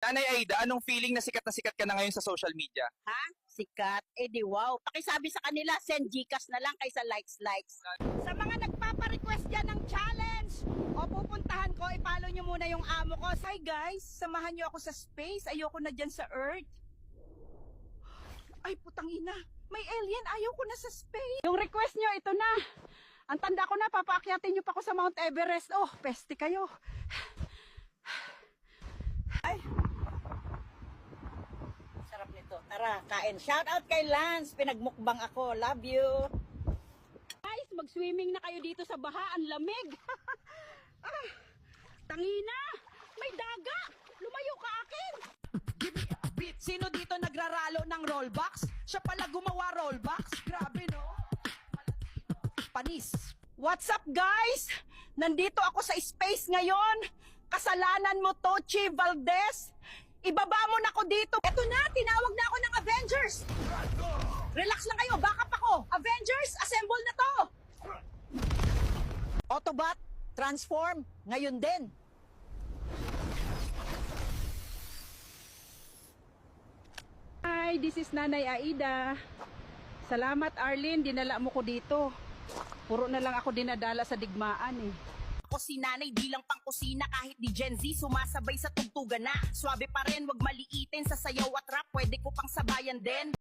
Nanay Aida, anong feeling na sikat ka na ngayon sa social media? Ha? Sikat? Eh di wow. Pakisabi sa kanila, send Gcash na lang kaysa likes. Sa mga nagpapa-request dyan ng challenge, o pupuntahan ko, ipalo nyo muna yung amo ko. Hi guys, samahan nyo ako sa space. Ayoko na dyan sa Earth. Ay putang ina, may alien, ayaw ko na sa space. Yung request nyo, ito na. Ang tanda ko na, papaakyatin nyo pa ako sa Mount Everest. Oh, peste kayo. Ay. Sarap nito. Tara, kain. Shout out kay Lance. Pinagmukbang ako. Love you. Guys, mag-swimming na kayo dito sa baha. Ang lamig. Tangina. May daga. Lumayo ka akin. Sino dito nagraralo ng rollbox? Siya pala gumawa rollbox. Grabe, no? Panis. What's up, guys? Nandito ako sa space ngayon. Kasalanan mo, Tochi Valdez. Ibaba mo na ako dito. Eto na, tinawag na ako ng Avengers. Relax lang kayo, backup ako. Avengers, assemble na to. Autobot, transform, ngayon din. Hi, this is Nanay Aida. Salamat, Arlene, dinala mo ko dito. Puro na lang ako dinadala sa digmaan eh. Ako si Nanay, di lang pang kusina. Kahit di Gen Z, sumasabay sa tugtugan na. Swabe pa rin, wag maliitin sa sayaw at rap. Pwede ko pang sabayan din.